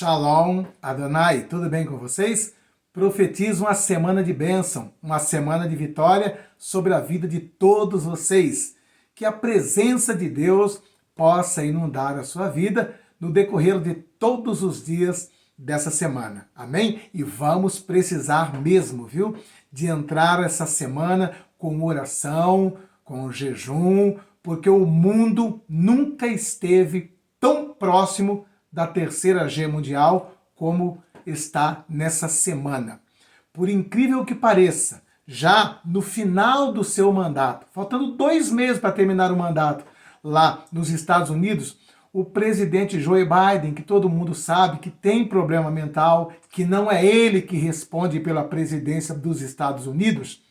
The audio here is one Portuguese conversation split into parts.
Shalom, Adonai, tudo bem com vocês? Profetizo uma semana de bênção, uma semana de vitória sobre a vida de todos vocês. Que a presença de Deus possa inundar a sua vida no decorrer de todos os dias dessa semana. Amém? E vamos precisar mesmo, viu? De entrar essa semana com oração, com jejum, porque o mundo nunca esteve tão próximo da terceira G mundial como está nessa semana. Por incrível que pareça, já no final do seu mandato, faltando 2 meses para terminar o mandato lá nos Estados Unidos, o presidente Joe Biden, que todo mundo sabe que tem problema mental, que não é ele que responde pela presidência dos Estados Unidos,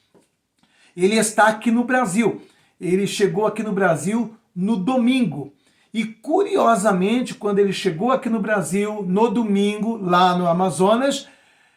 ele está aqui no Brasil. Ele chegou aqui no Brasil no domingo. E curiosamente, quando ele chegou aqui no Brasil, no domingo, lá no Amazonas,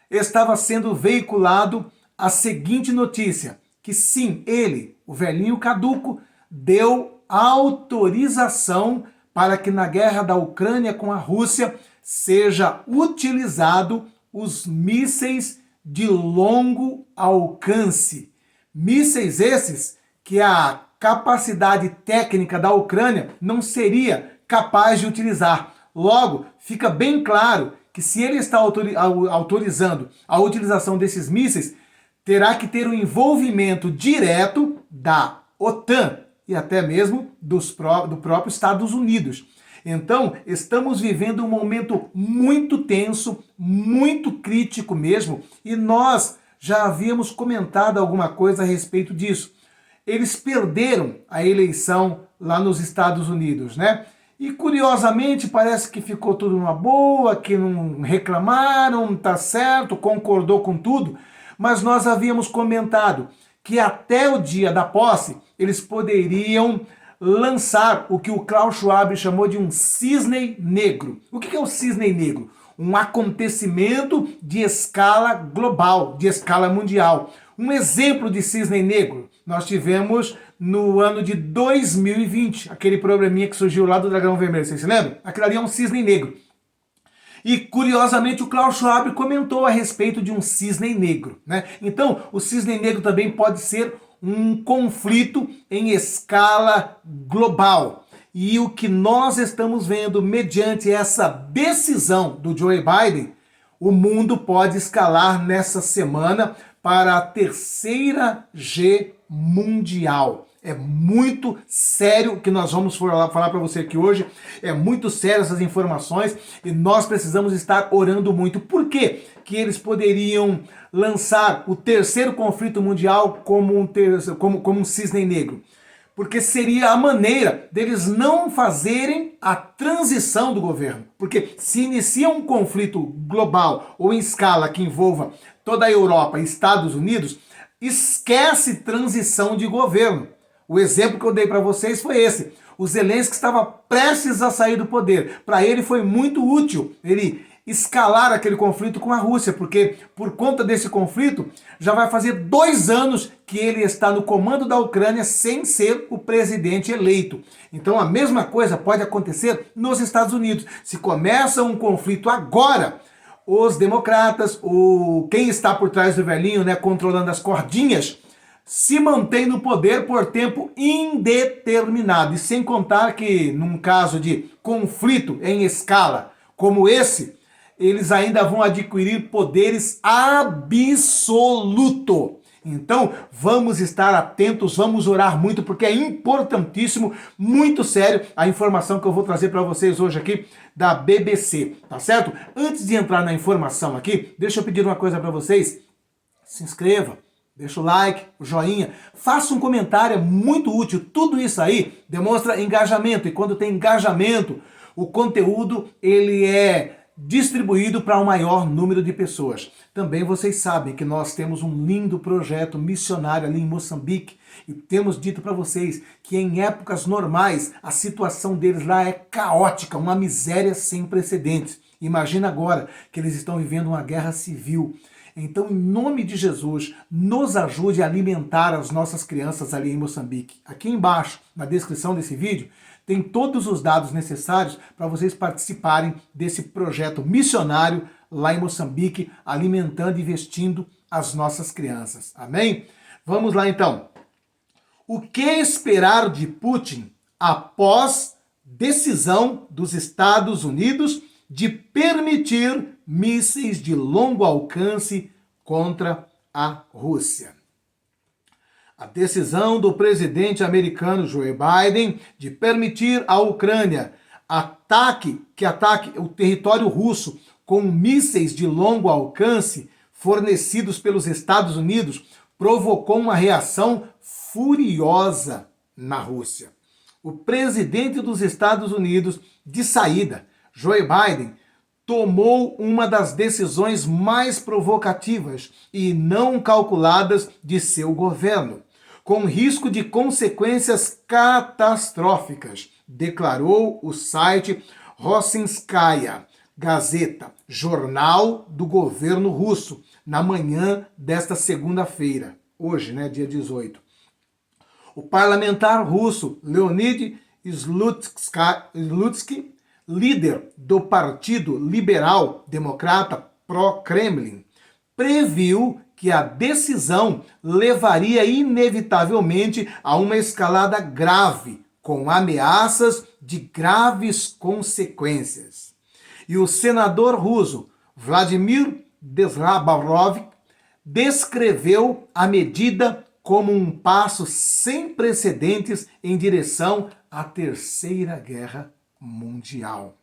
estava sendo veiculado a seguinte notícia, que sim, ele, o velhinho caduco, deu autorização para que na guerra da Ucrânia com a Rússia seja utilizado os mísseis de longo alcance. Mísseis esses que a capacidade técnica da Ucrânia não seria capaz de utilizar. Logo, fica bem claro que se ele está autorizando a utilização desses mísseis, terá que ter um envolvimento direto da OTAN e até mesmo do próprio Estados Unidos. Então, estamos vivendo um momento muito tenso, muito crítico mesmo, e nós já havíamos comentado alguma coisa a respeito disso. Eles perderam a eleição lá nos Estados Unidos, né? E curiosamente parece que ficou tudo numa boa, que não reclamaram, tá certo, concordou com tudo, mas nós havíamos comentado que até o dia da posse eles poderiam lançar o que o Klaus Schwab chamou de um cisne negro. O que é o cisne negro? Um acontecimento de escala global, de escala mundial. Um exemplo de cisne negro nós tivemos no ano de 2020, aquele probleminha que surgiu lá do Dragão Vermelho, vocês se lembram? Aquilo ali é um cisne negro. E, curiosamente, o Klaus Schwab comentou a respeito de um cisne negro, né? Então, o cisne negro também pode ser um conflito em escala global. E o que nós estamos vendo mediante essa decisão do Joe Biden, o mundo pode escalar nessa semana para a terceira G mundial. É muito sério o que nós vamos falar para você aqui hoje. É muito sério essas informações e nós precisamos estar orando muito. Por quê que eles poderiam lançar o terceiro conflito mundial como um cisne negro? Porque seria a maneira deles não fazerem a transição do governo. Porque se inicia um conflito global ou em escala que envolva toda a Europa e Estados Unidos, esquece transição de governo. O exemplo que eu dei para vocês foi esse. O Zelensky estava prestes a sair do poder. Para ele foi muito útil ele escalar aquele conflito com a Rússia, porque por conta desse conflito já vai fazer 2 anos que ele está no comando da Ucrânia sem ser o presidente eleito. Então a mesma coisa pode acontecer nos Estados Unidos. Se começa um conflito agora, os democratas, quem está por trás do velhinho, né, controlando as cordinhas, se mantém no poder por tempo indeterminado. E sem contar que, num caso de conflito em escala como esse, eles ainda vão adquirir poderes absoluto. Então, vamos estar atentos, vamos orar muito, porque é importantíssimo, muito sério, a informação que eu vou trazer para vocês hoje aqui da BBC, tá certo? Antes de entrar na informação aqui, deixa eu pedir uma coisa para vocês. Se inscreva, deixa o like, o joinha, faça um comentário, é muito útil. Tudo isso aí demonstra engajamento, e quando tem engajamento, o conteúdo ele é distribuído para um maior número de pessoas. Também vocês sabem que nós temos um lindo projeto missionário ali em Moçambique e temos dito para vocês que em épocas normais a situação deles lá é caótica, uma miséria sem precedentes. Imagina agora que eles estão vivendo uma guerra civil. Então, em nome de Jesus, nos ajude a alimentar as nossas crianças ali em Moçambique. Aqui embaixo, na descrição desse vídeo, tem todos os dados necessários para vocês participarem desse projeto missionário lá em Moçambique, alimentando e vestindo as nossas crianças. Amém? Vamos lá então. O que esperar de Putin após decisão dos Estados Unidos de permitir mísseis de longo alcance contra a Rússia? A decisão do presidente americano Joe Biden de permitir à Ucrânia que ataque o território russo com mísseis de longo alcance fornecidos pelos Estados Unidos provocou uma reação furiosa na Rússia. O presidente dos Estados Unidos, de saída, Joe Biden, tomou uma das decisões mais provocativas e não calculadas de seu governo, com risco de consequências catastróficas, declarou o site Rossignskaya Gazeta, jornal do governo russo, na manhã desta segunda-feira, hoje, dia 18. O parlamentar russo Leonid Slutsky, líder do Partido Liberal Democrata pró-Kremlin, previu que a decisão levaria inevitavelmente a uma escalada grave, com ameaças de graves consequências. E o senador russo Vladimir Desrabarov descreveu a medida como um passo sem precedentes em direção à Terceira Guerra Mundial.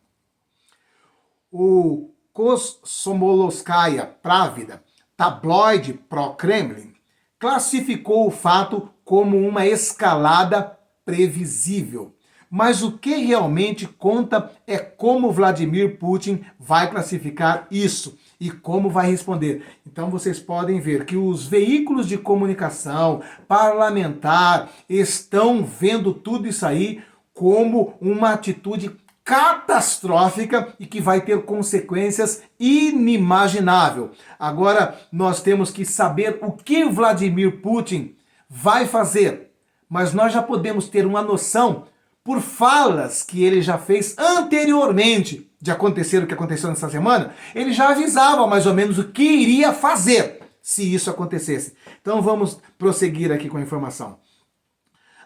O Komsomolskaya Pravda, tabloide pró-Kremlin, classificou o fato como uma escalada previsível. Mas o que realmente conta é como Vladimir Putin vai classificar isso e como vai responder. Então vocês podem ver que os veículos de comunicação parlamentar estão vendo tudo isso aí como uma atitude catastrófica e que vai ter consequências inimagináveis. Agora nós temos que saber o que Vladimir Putin vai fazer, mas nós já podemos ter uma noção por falas que ele já fez anteriormente de acontecer o que aconteceu nessa semana. Ele já avisava mais ou menos o que iria fazer se isso acontecesse. Então vamos prosseguir aqui com a informação.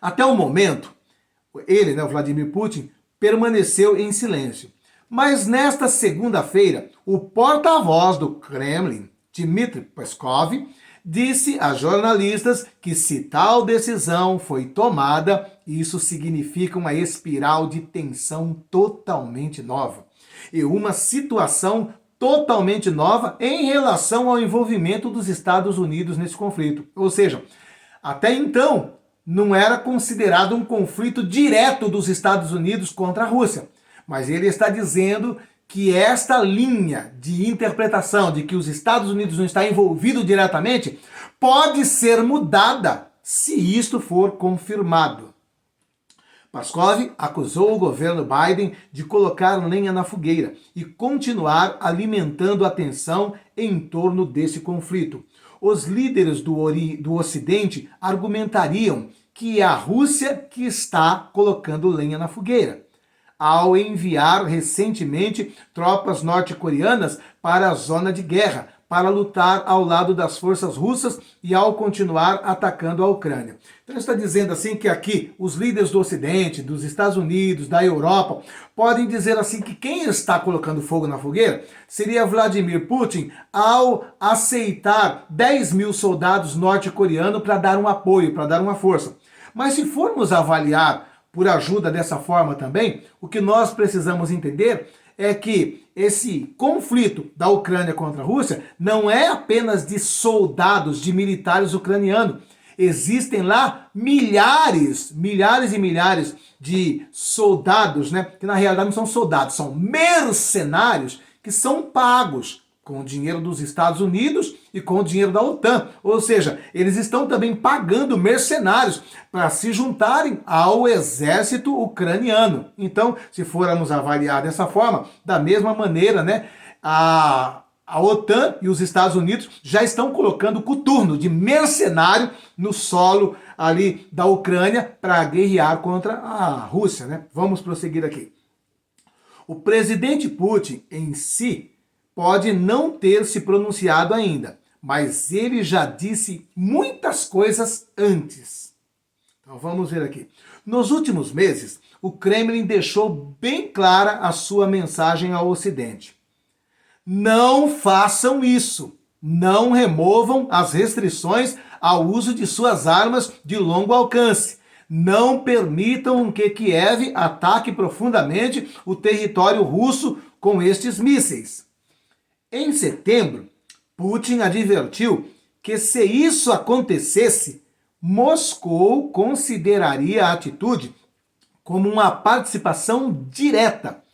Até o momento, ele, o Vladimir Putin, permaneceu em silêncio. Mas nesta segunda-feira, o porta-voz do Kremlin, Dmitry Peskov, disse a jornalistas que se tal decisão foi tomada, isso significa uma espiral de tensão totalmente nova e uma situação totalmente nova em relação ao envolvimento dos Estados Unidos nesse conflito. Ou seja, até então não era considerado um conflito direto dos Estados Unidos contra a Rússia, mas ele está dizendo que esta linha de interpretação de que os Estados Unidos não está envolvido diretamente pode ser mudada se isto for confirmado. Peskov acusou o governo Biden de colocar lenha na fogueira e continuar alimentando a tensão em torno desse conflito. Os líderes do Ocidente argumentariam que é a Rússia que está colocando lenha na fogueira, ao enviar recentemente tropas norte-coreanas para a zona de guerra, para lutar ao lado das forças russas e ao continuar atacando a Ucrânia. Então está dizendo assim que aqui os líderes do Ocidente, dos Estados Unidos, da Europa, podem dizer assim que quem está colocando fogo na fogueira seria Vladimir Putin ao aceitar 10 mil soldados norte-coreanos para dar um apoio, para dar uma força. Mas se formos avaliar por ajuda dessa forma também, o que nós precisamos entender é que esse conflito da Ucrânia contra a Rússia não é apenas de soldados, de militares ucranianos. Existem lá milhares e milhares de soldados, que na realidade não são soldados, são mercenários que são pagos com o dinheiro dos Estados Unidos e com o dinheiro da OTAN. Ou seja, eles estão também pagando mercenários para se juntarem ao exército ucraniano. Então, se formos avaliar dessa forma, da mesma maneira, A OTAN e os Estados Unidos já estão colocando coturno de mercenário no solo ali da Ucrânia para guerrear contra a Rússia, né? Vamos prosseguir aqui. O presidente Putin em si pode não ter se pronunciado ainda, mas ele já disse muitas coisas antes. Então vamos ver aqui. Nos últimos meses, o Kremlin deixou bem clara a sua mensagem ao Ocidente. Não façam isso. Não removam as restrições ao uso de suas armas de longo alcance. Não permitam que Kiev ataque profundamente o território russo com estes mísseis. Em setembro, Putin advertiu que se isso acontecesse, Moscou consideraria a atitude como uma participação direta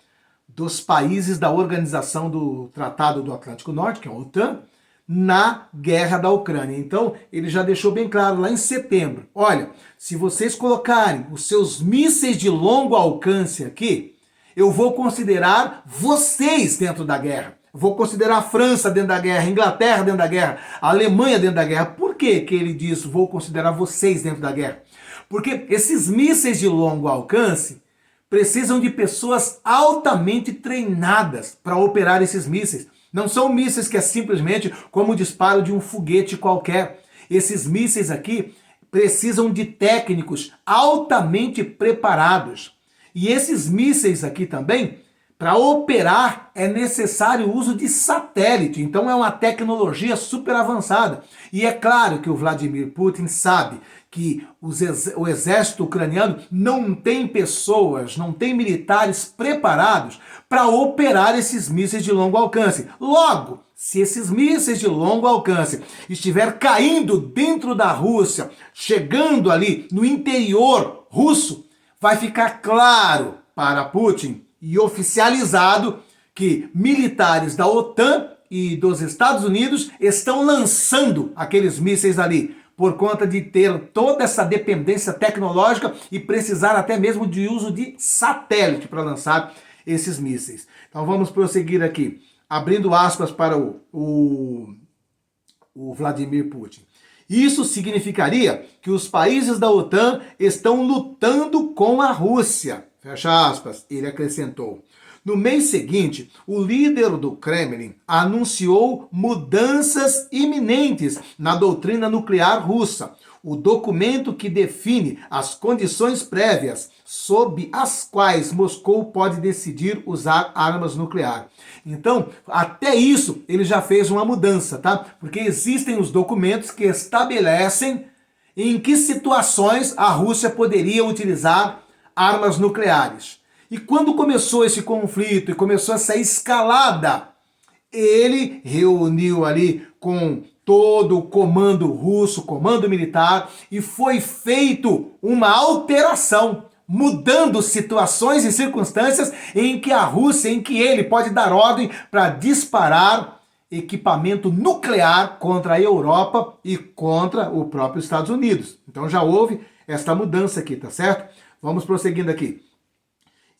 dos países da Organização do Tratado do Atlântico Norte, que é a OTAN, na guerra da Ucrânia. Então, ele já deixou bem claro lá em setembro, olha, se vocês colocarem os seus mísseis de longo alcance aqui, eu vou considerar vocês dentro da guerra. Vou considerar a França dentro da guerra, a Inglaterra dentro da guerra, a Alemanha dentro da guerra. Por que ele diz, vou considerar vocês dentro da guerra? Porque esses mísseis de longo alcance precisam de pessoas altamente treinadas para operar esses mísseis. Não são mísseis que é simplesmente como o disparo de um foguete qualquer. Esses mísseis aqui precisam de técnicos altamente preparados. E esses mísseis aqui também, para operar, é necessário o uso de satélite. Então é uma tecnologia super avançada. E é claro que o Vladimir Putin sabe que o exército ucraniano não tem pessoas, não tem militares preparados para operar esses mísseis de longo alcance. Logo, se esses mísseis de longo alcance estiver caindo dentro da Rússia, chegando ali no interior russo, vai ficar claro para Putin e oficializado que militares da OTAN e dos Estados Unidos estão lançando aqueles mísseis ali, por conta de ter toda essa dependência tecnológica e precisar até mesmo de uso de satélite para lançar esses mísseis. Então vamos prosseguir aqui, abrindo aspas para o Vladimir Putin. Isso significaria que os países da OTAN estão lutando com a Rússia. Fecha aspas, ele acrescentou. No mês seguinte, o líder do Kremlin anunciou mudanças iminentes na doutrina nuclear russa, o documento que define as condições prévias sob as quais Moscou pode decidir usar armas nucleares. Então, até isso ele já fez uma mudança, tá? Porque existem os documentos que estabelecem em que situações a Rússia poderia utilizar armas nucleares. E quando começou esse conflito e começou essa escalada, ele reuniu ali com todo o comando russo, comando militar, e foi feito uma alteração, mudando situações e circunstâncias em que a Rússia, em que ele pode dar ordem para disparar equipamento nuclear contra a Europa e contra o próprio Estados Unidos. Então já houve esta mudança aqui, tá certo? Vamos prosseguindo aqui.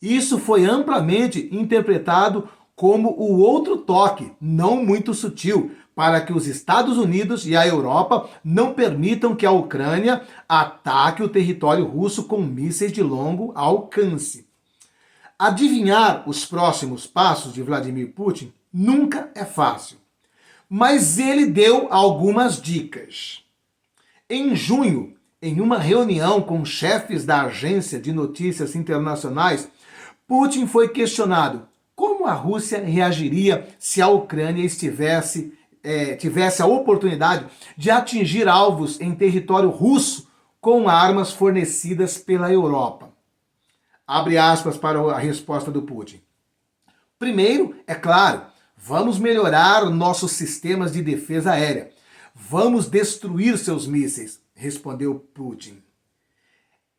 Isso foi amplamente interpretado como o outro toque, não muito sutil, para que os Estados Unidos e a Europa não permitam que a Ucrânia ataque o território russo com mísseis de longo alcance. Adivinhar os próximos passos de Vladimir Putin nunca é fácil, mas ele deu algumas dicas. Em junho, em uma reunião com chefes da agência de notícias internacionais, Putin foi questionado como a Rússia reagiria se a Ucrânia tivesse a oportunidade de atingir alvos em território russo com armas fornecidas pela Europa. Abre aspas para a resposta do Putin. Primeiro, é claro, vamos melhorar nossos sistemas de defesa aérea. Vamos destruir seus mísseis, respondeu Putin.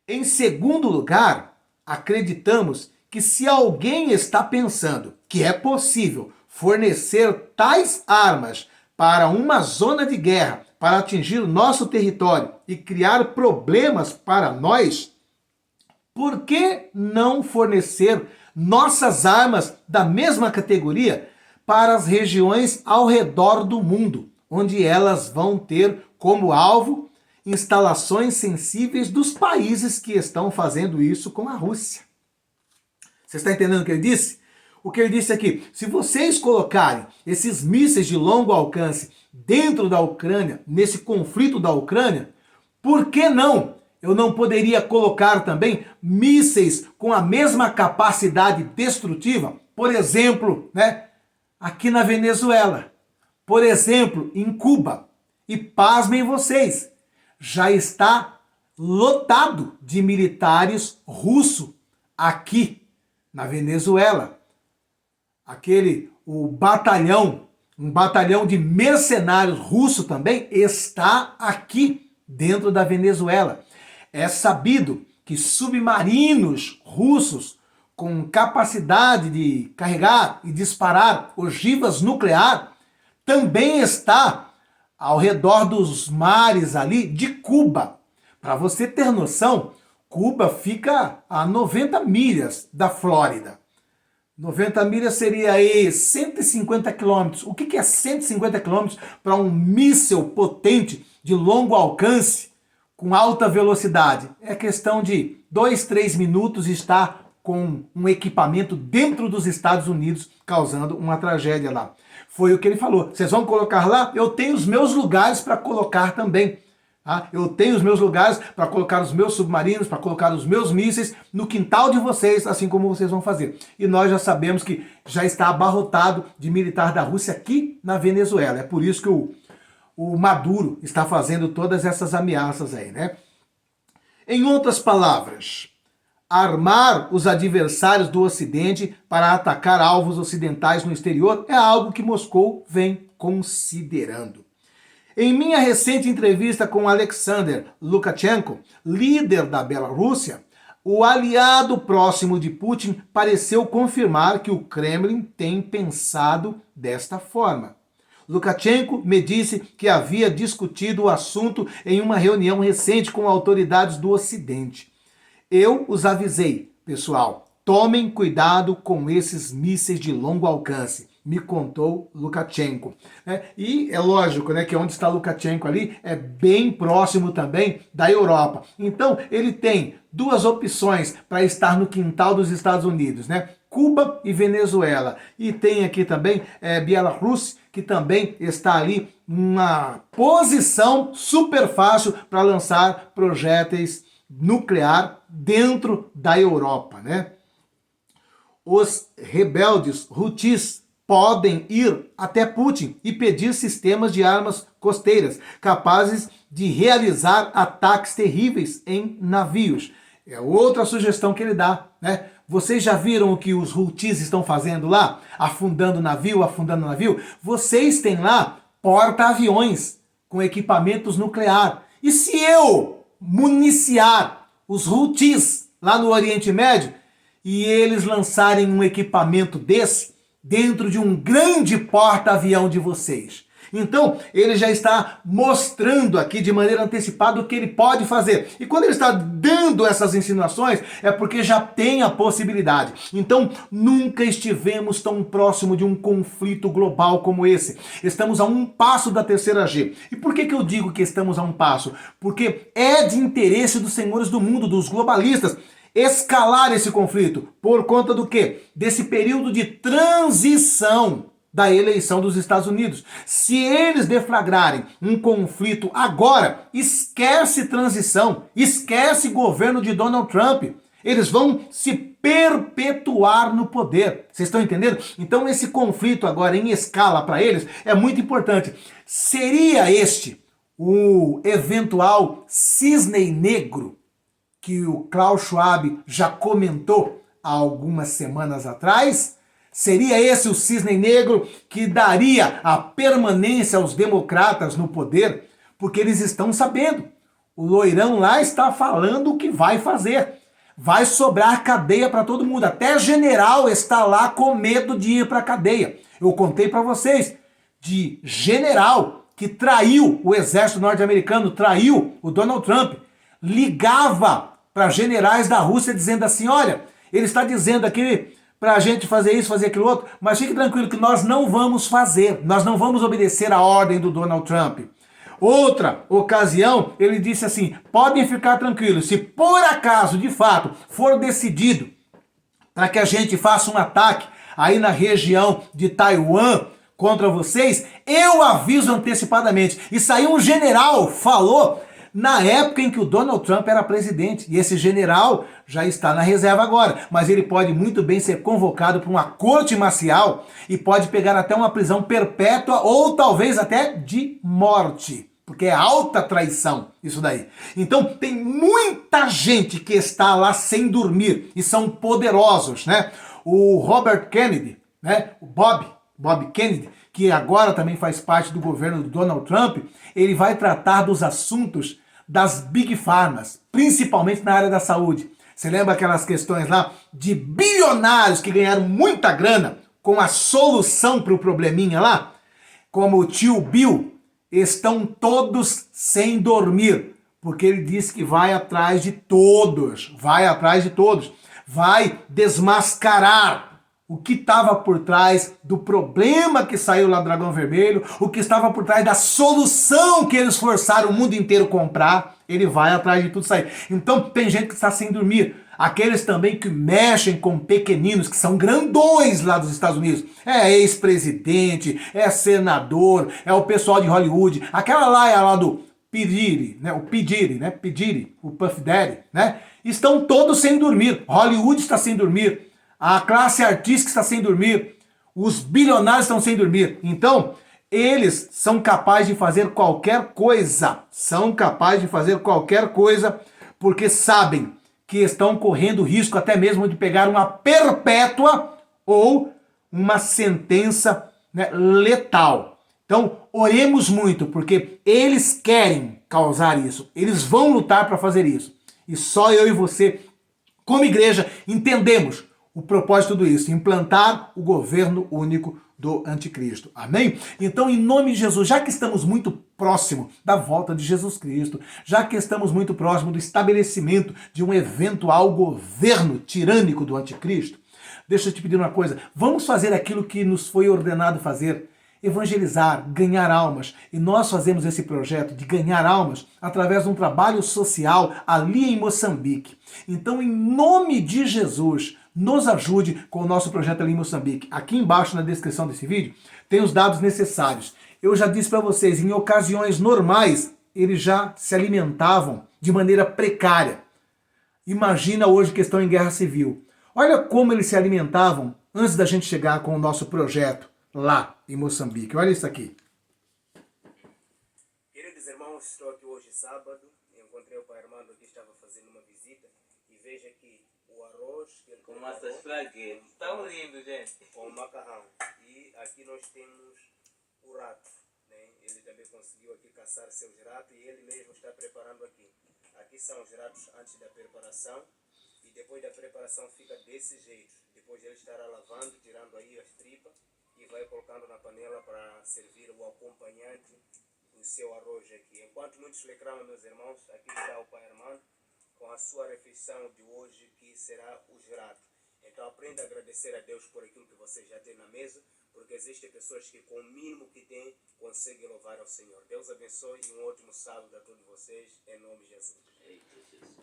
Em segundo lugar, acreditamos que se alguém está pensando que é possível fornecer tais armas para uma zona de guerra, para atingir o nosso território e criar problemas para nós, por que não fornecer nossas armas da mesma categoria para as regiões ao redor do mundo, onde elas vão ter como alvo instalações sensíveis dos países que estão fazendo isso com a Rússia. Você está entendendo o que ele disse? O que ele disse aqui, se vocês colocarem esses mísseis de longo alcance dentro da Ucrânia, nesse conflito da Ucrânia, por que não? Eu não poderia colocar também mísseis com a mesma capacidade destrutiva, por exemplo, aqui na Venezuela, por exemplo, em Cuba. E pasmem vocês, já está lotado de militares russos aqui na Venezuela. Um batalhão de mercenários russo também está aqui dentro da Venezuela. É sabido que submarinos russos com capacidade de carregar e disparar ogivas nuclear também está ao redor dos mares ali de Cuba. Para você ter noção, Cuba fica a 90 milhas da Flórida. 90 milhas seria aí 150 quilômetros. O que é 150 quilômetros para um míssil potente de longo alcance com alta velocidade? É questão de 2, 3 minutos estar com um equipamento dentro dos Estados Unidos causando uma tragédia lá. Foi o que ele falou. Vocês vão colocar lá? Eu tenho os meus lugares para colocar também. Eu tenho os meus lugares para colocar os meus submarinos, para colocar os meus mísseis no quintal de vocês, assim como vocês vão fazer. E nós já sabemos que já está abarrotado de militar da Rússia aqui na Venezuela. É por isso que o Maduro está fazendo todas essas ameaças aí, Em outras palavras, armar os adversários do Ocidente para atacar alvos ocidentais no exterior é algo que Moscou vem considerando. Em minha recente entrevista com Alexander Lukashenko, líder da Bielorrússia, o aliado próximo de Putin pareceu confirmar que o Kremlin tem pensado desta forma. Lukashenko me disse que havia discutido o assunto em uma reunião recente com autoridades do Ocidente. Eu os avisei, pessoal, tomem cuidado com esses mísseis de longo alcance, me contou Lukashenko. E é lógico que onde está Lukashenko ali é bem próximo também da Europa. Então ele tem duas opções para estar no quintal dos Estados Unidos, Cuba e Venezuela. E tem aqui também Bielorrússia, que também está ali numa posição super fácil para lançar projéteis nuclear dentro da Europa, Os rebeldes Houthis podem ir até Putin e pedir sistemas de armas costeiras capazes de realizar ataques terríveis em navios. É outra sugestão que ele dá, Vocês já viram o que os Houthis estão fazendo lá? Afundando navio. Vocês têm lá porta-aviões com equipamentos nucleares. E se eu municiar os Houthis lá no Oriente Médio e eles lançarem um equipamento desse dentro de um grande porta-avião de vocês? Então, ele já está mostrando aqui de maneira antecipada o que ele pode fazer. E quando ele está dando essas insinuações, é porque já tem a possibilidade. Então, nunca estivemos tão próximo de um conflito global como esse. Estamos a um passo da terceira G. E por que eu digo que estamos a um passo? Porque é de interesse dos senhores do mundo, dos globalistas, escalar esse conflito. Por conta do quê? Desse período de transição da eleição dos Estados Unidos. Se eles deflagrarem um conflito agora, esquece transição, esquece governo de Donald Trump. Eles vão se perpetuar no poder. Vocês estão entendendo? Então esse conflito agora em escala para eles é muito importante. Seria este o eventual cisne negro que o Klaus Schwab já comentou há algumas semanas atrás? Seria esse o cisne negro que daria a permanência aos democratas no poder? Porque eles estão sabendo. O loirão lá está falando o que vai fazer. Vai sobrar cadeia para todo mundo. Até general está lá com medo de ir para a cadeia. Eu contei para vocês de general que traiu o exército norte-americano, traiu o Donald Trump, ligava para generais da Rússia dizendo assim, olha, ele está dizendo aqui para a gente fazer isso, fazer aquilo outro, mas fique tranquilo que nós não vamos fazer, nós não vamos obedecer a ordem do Donald Trump. Outra ocasião, ele disse assim, podem ficar tranquilos, se por acaso, de fato, for decidido para que a gente faça um ataque aí na região de Taiwan contra vocês, eu aviso antecipadamente. Isso aí um general falou na época em que o Donald Trump era presidente. E esse general já está na reserva agora. Mas ele pode muito bem ser convocado para uma corte marcial e pode pegar até uma prisão perpétua ou talvez até de morte. Porque é alta traição isso daí. Então tem muita gente que está lá sem dormir e são poderosos, né? O Robert Kennedy, né? O Bob Kennedy, que agora também faz parte do governo do Donald Trump, ele vai tratar dos assuntos das Big Pharmas, principalmente na área da saúde. Você lembra aquelas questões lá de bilionários que ganharam muita grana com a solução para o probleminha lá? Como o tio Bill, estão todos sem dormir, porque ele disse que vai atrás de todos, vai desmascarar o que estava por trás do problema que saiu lá do Dragão Vermelho, o que estava por trás da solução que eles forçaram o mundo inteiro comprar, ele vai atrás de tudo isso aí. Então tem gente que está sem dormir. Aqueles também que mexem com pequeninos, que são grandões lá dos Estados Unidos. É ex-presidente, é senador, é o pessoal de Hollywood. Aquela lá é a lá do P. Diddy, né? O Puff Daddy, né? Estão todos sem dormir. Hollywood está sem dormir. A classe artística está sem dormir. Os bilionários estão sem dormir. Então, eles são capazes de fazer qualquer coisa. Porque sabem que estão correndo risco até mesmo de pegar uma perpétua ou uma sentença, né, letal. Então, oremos muito, porque eles querem causar isso. Eles vão lutar para fazer isso. E só eu e você, como igreja, entendemos o propósito de tudo isso, implantar o governo único do anticristo. Amém? Então, em nome de Jesus, já que estamos muito próximo da volta de Jesus Cristo, já que estamos muito próximo do estabelecimento de um eventual governo tirânico do anticristo, deixa eu te pedir uma coisa, vamos fazer aquilo que nos foi ordenado fazer, evangelizar, ganhar almas. E nós fazemos esse projeto de ganhar almas através de um trabalho social ali em Moçambique. Então, em nome de Jesus, nos ajude com o nosso projeto ali em Moçambique. Aqui embaixo na descrição desse vídeo tem os dados necessários. Eu já disse para vocês, em ocasiões normais, eles já se alimentavam de maneira precária. Imagina hoje que estão em guerra civil. Olha como eles se alimentavam antes da gente chegar com o nosso projeto lá em Moçambique. Olha isso aqui. Queridos irmãos, estou aqui hoje sábado. Encontrei o pai Armando que estava fazendo uma visita. E veja aqui o arroz que ele com massas flagueiras. Tão lindo, gente. Com o macarrão. E aqui nós temos o rato, né? Ele também conseguiu aqui caçar seus ratos e ele mesmo está preparando aqui. Aqui são os ratos antes da preparação. E depois da preparação fica desse jeito. Depois ele estará lavando, tirando aí as tripas. E vai colocando na panela para servir o acompanhante do seu arroz aqui. Enquanto muitos reclamam, meus irmãos, aqui está o pai Armando com a sua refeição de hoje, que será o girato. Então aprenda a agradecer a Deus por aquilo que você já tem na mesa, porque existem pessoas que com o mínimo que têm, conseguem louvar ao Senhor. Deus abençoe e um ótimo sábado a todos vocês, em nome de Jesus.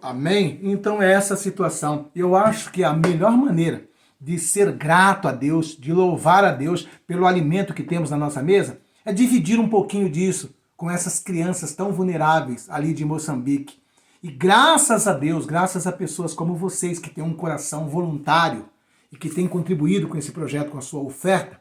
Amém? Então é essa a situação. Eu acho que a melhor maneira de ser grato a Deus, de louvar a Deus pelo alimento que temos na nossa mesa, é dividir um pouquinho disso com essas crianças tão vulneráveis ali de Moçambique. E graças a Deus, graças a pessoas como vocês que têm um coração voluntário e que têm contribuído com esse projeto, com a sua oferta,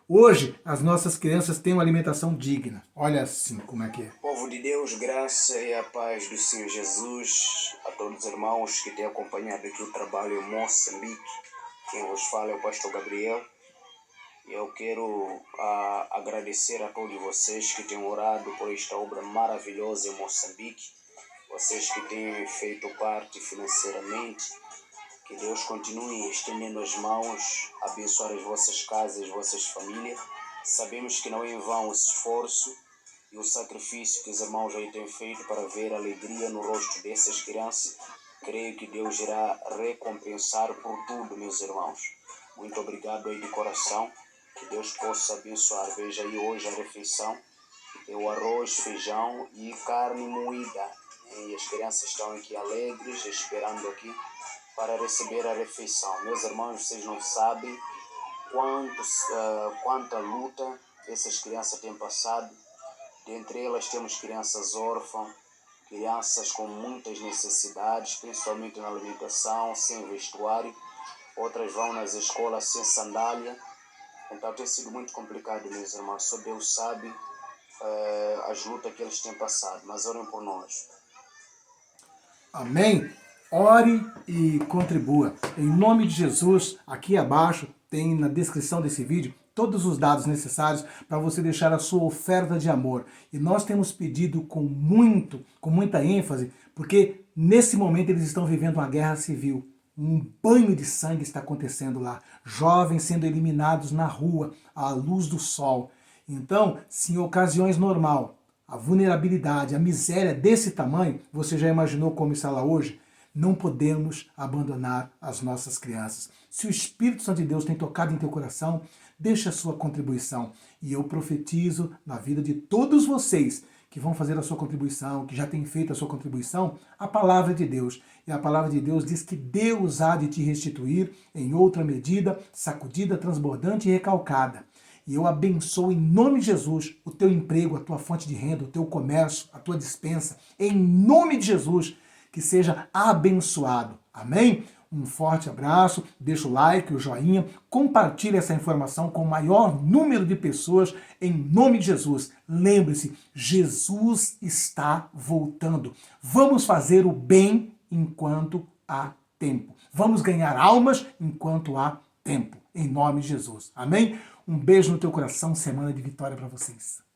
hoje as nossas crianças têm uma alimentação digna. Olha assim como é que é. Povo de Deus, graça e a paz do Senhor Jesus, a todos os irmãos que têm acompanhado aqui o trabalho em Moçambique. Quem vos fala é o pastor Gabriel. Eu quero agradecer a todos vocês que têm orado por esta obra maravilhosa em Moçambique. Vocês que têm feito parte financeiramente. Que Deus continue estendendo as mãos, abençoar as vossas casas, as vossas famílias. Sabemos que não é em vão o esforço e o sacrifício que os irmãos aí têm feito para ver a alegria no rosto dessas crianças. Creio que Deus irá recompensar por tudo, meus irmãos. Muito obrigado aí de coração. Que Deus possa abençoar. Veja aí hoje a refeição. É o arroz, feijão e carne moída. E as crianças estão aqui alegres, esperando aqui para receber a refeição. Meus irmãos, vocês não sabem quanta luta essas crianças têm passado. Dentre elas temos crianças órfãs, crianças com muitas necessidades, principalmente na alimentação, sem vestuário. Outras vão nas escolas sem sandália. Então tem sido muito complicado, meus irmãos. Só Deus sabe as lutas que eles têm passado. Mas orem por nós. Amém? Ore e contribua. Em nome de Jesus, aqui abaixo tem na descrição desse vídeo todos os dados necessários para você deixar a sua oferta de amor. E nós temos pedido com muita ênfase, porque nesse momento eles estão vivendo uma guerra civil. Um banho de sangue está acontecendo lá. Jovens sendo eliminados na rua, à luz do sol. Então, se em ocasiões normais, a vulnerabilidade, a miséria desse tamanho, você já imaginou como está lá hoje? Não podemos abandonar as nossas crianças. Se o Espírito Santo de Deus tem tocado em teu coração, deixa a sua contribuição. E eu profetizo na vida de todos vocês que vão fazer a sua contribuição, que já têm feito a sua contribuição, a palavra de Deus. E a palavra de Deus diz que Deus há de te restituir em outra medida, sacudida, transbordante e recalcada. E eu abençoo em nome de Jesus o teu emprego, a tua fonte de renda, o teu comércio, a tua despensa. Em nome de Jesus, que seja abençoado. Amém? Um forte abraço, deixa o like, o joinha, compartilhe essa informação com o maior número de pessoas em nome de Jesus. Lembre-se, Jesus está voltando. Vamos fazer o bem enquanto há tempo. Vamos ganhar almas enquanto há tempo. Em nome de Jesus. Amém? Um beijo no teu coração, semana de vitória para vocês.